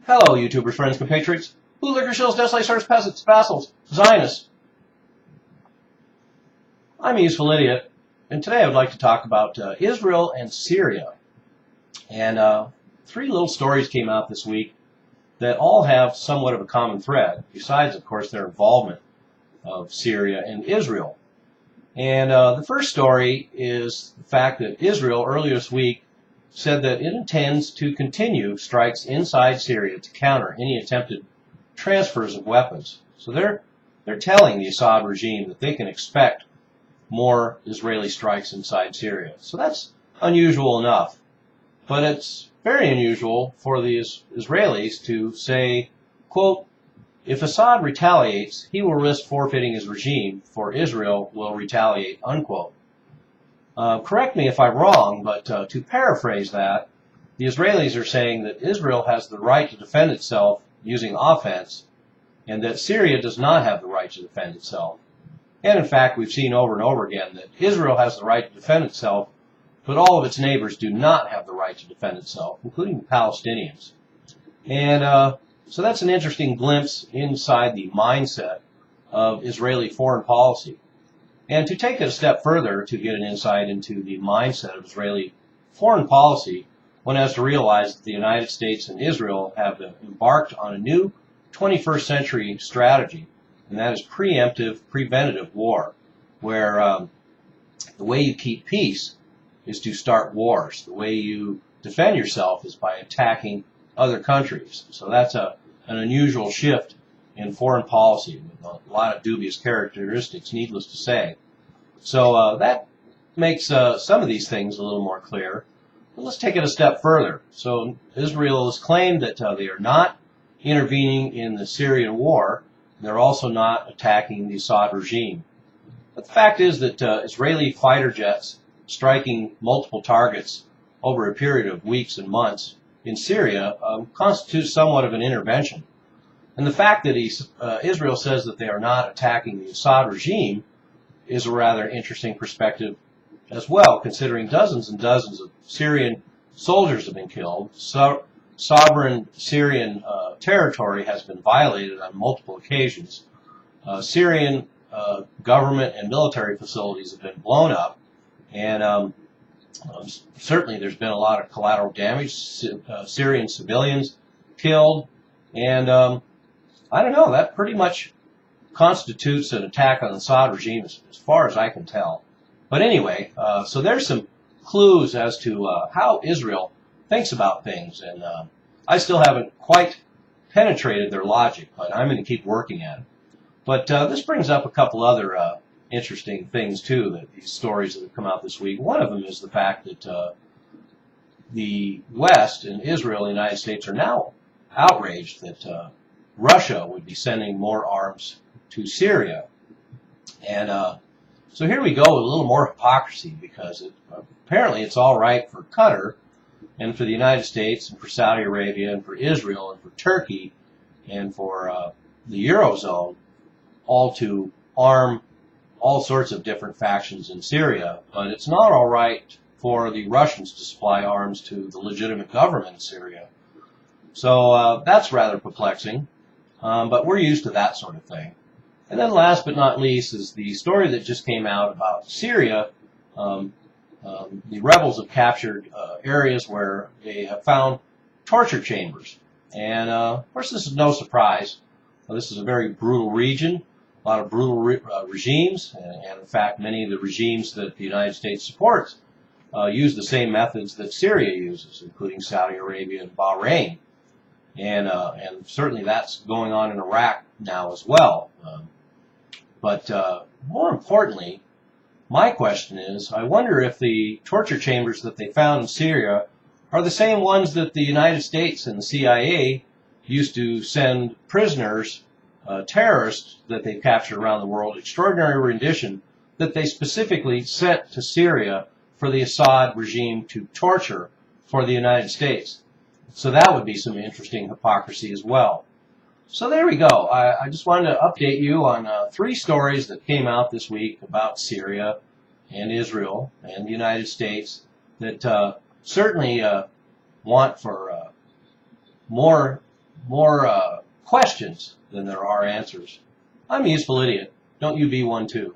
Hello, YouTubers, friends, compatriots, bootlicker, shills, desolators, peasants, vassals, Zionists. I'm a useful idiot, and today I would like to talk about Israel and Syria. And three little stories came out this week that all have somewhat of a common thread, besides, of course, their involvement of Syria and Israel. And the first story is the fact that Israel, earlier this week, said that it intends to continue strikes inside Syria to counter any attempted transfers of weapons. So they're telling the Assad regime that they can expect more Israeli strikes inside Syria. So that's unusual enough. But it's very unusual for the Israelis to say, quote, if Assad retaliates, he will risk forfeiting his regime, for Israel will retaliate, unquote. Correct me if I'm wrong, but to paraphrase that, the Israelis are saying that Israel has the right to defend itself using offense, and that Syria does not have the right to defend itself. And in fact, we've seen over and over again that Israel has the right to defend itself, but all of its neighbors do not have the right to defend itself, including the Palestinians. And so that's an interesting glimpse inside the mindset of Israeli foreign policy. And to take it a step further, to get an insight into the mindset of Israeli foreign policy, one has to realize that the United States and Israel have embarked on a new 21st century strategy, and that is preemptive, preventative war, where the way you keep peace is to start wars. The way you defend yourself is by attacking other countries. So that's an unusual shift in foreign policy, with a lot of dubious characteristics, needless to say. So that makes some of these things a little more clear. But let's take it a step further. So Israel has claimed that they are not intervening in the Syrian war. They're also not attacking the Assad regime. But the fact is that Israeli fighter jets striking multiple targets over a period of weeks and months in Syria constitutes somewhat of an intervention. And the fact that Israel says that they are not attacking the Assad regime is a rather interesting perspective as well, considering dozens and dozens of Syrian soldiers have been killed. Sovereign Syrian territory has been violated on multiple occasions. Syrian government and military facilities have been blown up, and certainly there's been a lot of collateral damage, Syrian civilians killed, and I don't know, that pretty much constitutes an attack on the Assad regime as far as I can tell. But anyway, so there's some clues as to how Israel thinks about things, and I still haven't quite penetrated their logic, but I'm going to keep working at it. But this brings up a couple other interesting things too, that these stories that have come out this week. One of them is the fact that the West and Israel and the United States are now outraged that Russia would be sending more arms to Syria. And so here we go with a little more hypocrisy, because apparently it's all right for Qatar and for the United States and for Saudi Arabia and for Israel and for Turkey and for the Eurozone all to arm all sorts of different factions in Syria, but it's not all right for the Russians to supply arms to the legitimate government in Syria. So that's rather perplexing, but we're used to that sort of thing. And then last but not least is the story that just came out about Syria. The rebels have captured areas where they have found torture chambers. And of course this is no surprise. This is a very brutal region, a lot of brutal regimes, and in fact many of the regimes that the United States supports use the same methods that Syria uses, including Saudi Arabia and Bahrain. And certainly that's going on in Iraq now as well. But more importantly, my question is, I wonder if the torture chambers that they found in Syria are the same ones that the United States and the CIA used to send prisoners, terrorists that they captured around the world, extraordinary rendition, that they specifically sent to Syria for the Assad regime to torture for the United States. So that would be some interesting hypocrisy as well. So there we go. I just wanted to update you on three stories that came out this week about Syria and Israel and the United States that certainly want for more more questions than there are answers. I'm a useful idiot. Don't you be one too.